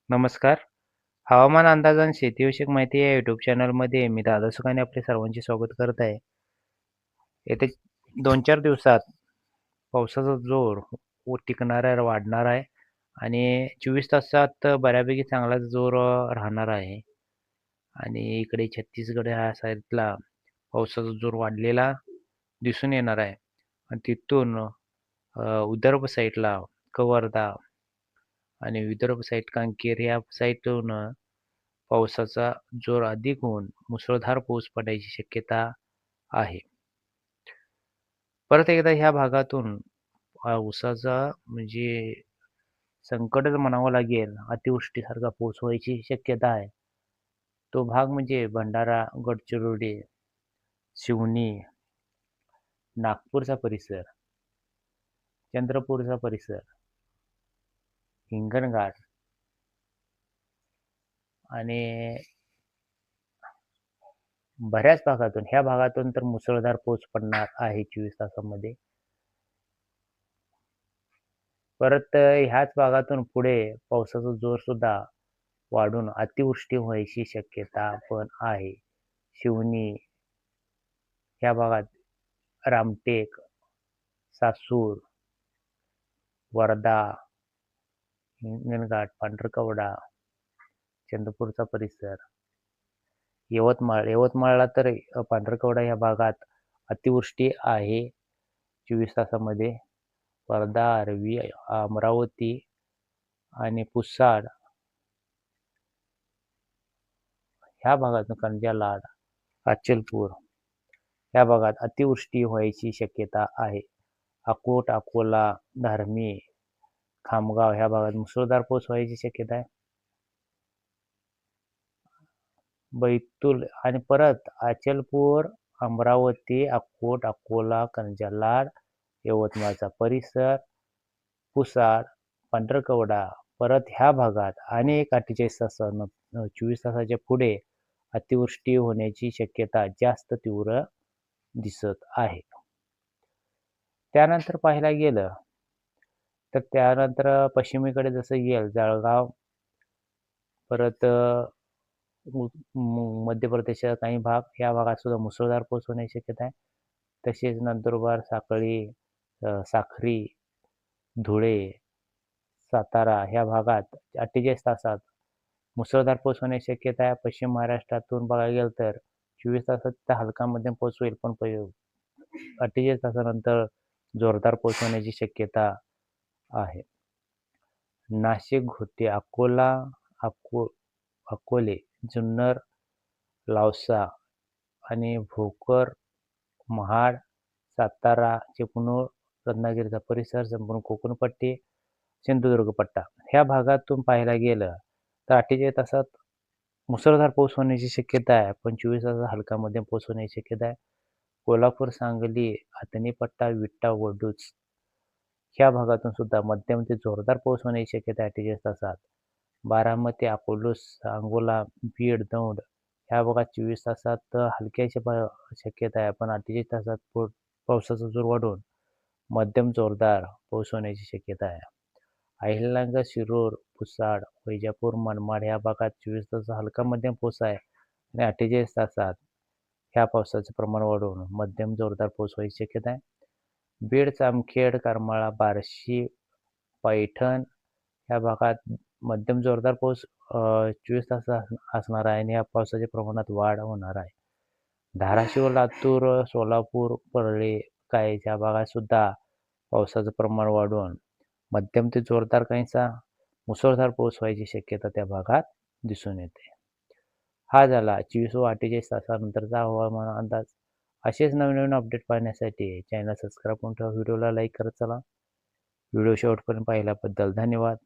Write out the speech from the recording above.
नमस्कार. हवामान अंदाज आणि शेतीविषयक माहिती या YouTube चॅनलमध्ये मी दादा सुखाने आपले सर्वांचे स्वागत करत आहे. येत्या 2-4 दिवसात पावसाचा जोर टिकणार आहे, वाढणार आहे आणि 24 तासात बऱ्यापैकी चांगलाच जोर राहणार आहे आणि इकडे छत्तीसगड ह्या साईडला पावसाचा जोर वाढलेला दिसून येणार आहे आणि तिथून विदर्भ साईडला कवर्धा आणि विदर्भ साईड कांकेर या साईडहून पावसाचा जोर अधिक होऊन मुसळधार पाऊस पडण्याची शक्यता आहे. परत एकदा ह्या भागातून पावसाचा म्हणजे संकटच म्हणावं लागेल, अतिवृष्टीसारखा पाऊस व्हायची शक्यता आहे. तो भाग म्हणजे भंडारा, गडचिरोली, शिवनी, नागपूरचा परिसर, चंद्रपूरचा परिसर, हिंगणघाट आणि बऱ्याच भागातून ह्या भागातून तर मुसळधार पाऊस पडणार आहे 24 तासामध्ये. परत ह्याच भागातून पुढे पावसाचा जोर सुद्धा वाढून अतिवृष्टी व्हायची शक्यता पण आहे. शिवनी ह्या भागात रामटेक, सासूर, वर्धा, हिंगणघाट, पांढरकवडा, चंद्रपूरचा परिसर, यवतमाळला तर पांढरकवडा ह्या भागात अतिवृष्टी आहे 24 तासामध्ये. वर्धा, आर्वी, अमरावती आणि पुसद ह्या भागातून कर्जत, अचलपूर या भागात अतिवृष्टी व्हायची शक्यता आहे. अकोट, अकोला, धारमी, खामगाव ह्या भागात मुसळधार पाऊस व्हायची शक्यता आहे. बैतूल आणि परत अचलपूर, अमरावती, अकोट, अकोला, कर्जत, यवतमाळचा परिसर, पुसद, पांढरकवडा परत ह्या भागात अनेक 48 तासानं 24 तासाच्या पुढे अतिवृष्टी होण्याची शक्यता जास्त तीव्र दिसत आहे. त्यानंतर पाहायला गेलं तर त्यानंतर पश्चिमेकडे जसं येईल जळगाव, परत मध्य प्रदेशचा काही भाग या भागात सुद्धा मुसळधार पाऊस होण्याची शक्यता आहे. तसेच नंदुरबार, साक्री, धुळे, सातारा ह्या भागात 48 तासात मुसळधार पाऊस होण्याची शक्यता आहे. पश्चिम महाराष्ट्रातून बघायला गेलं तर 24 तासात तर हलका मध्यम पाऊस होईल, पण 48 तासानंतर जोरदार पाऊस होण्याची शक्यता आहे. नाशिक, घोटी, अकोला, अकोले, जुन्नर, lausa आणि भोकर, महाड, सातारा, चिपळूण, रत्नागिरीचा परिसर, संपूर्ण कोकणपट्टी, सिंधुदुर्ग पट्टा ह्या भागातून पाहायला गेलं तर 48 तासात मुसळधार पाऊस होण्याची शक्यता आहे, पण 24 तासात हलका मध्यम पाऊस होण्याची शक्यता आहे. कोल्हापूर, सांगली, हातणी पट्टा, विटा, वडूज ह्या भागातून सुद्धा मध्यम ते जोरदार पाऊस होण्याची शक्यता आहे 48 तासात. बारामती, अकोला, सांगोला, बीड, दौंड ह्या भागात 24 तासात हलक्याची शक्यता आहे, पण 48 तासात पावसाचा जोर वाढून मध्यम जोरदार पाऊस होण्याची शक्यता आहे. अहिल्यानगर, शिरूर, पुसद, वैजापूर, मनमाड ह्या भागात 24 तासात हलका मध्यम पाऊस आहे आणि 48 तासात ह्या पावसाचं प्रमाण वाढून मध्यम जोरदार पाऊस व्हायची शक्यता आहे. बीड, जामखेड, करमाळा, बार्शी, पैठण ह्या भागात मध्यम जोरदार पाऊस 24 तास असणार आहे आणि या पावसाच्या प्रमाणात वाढ होणार आहे. धाराशिव, लातूर, सोलापूर, परळी, काय ह्या भागात सुद्धा पावसाचं प्रमाण वाढून मध्यम ते जोरदार काहीसा मुसळधार पाऊस व्हायची शक्यता त्या भागात दिसून येते. हा झाला 24 व 48 तासानंतरचा हवामान अंदाज. असेच नवीन अपडेट पाहण्यासाठी चॅनल सबस्क्राईब करून ठेवा. व्हिडिओला लाईक करत चला. व्हिडिओ शेवटपर्यंत पाहिल्याबद्दल धन्यवाद.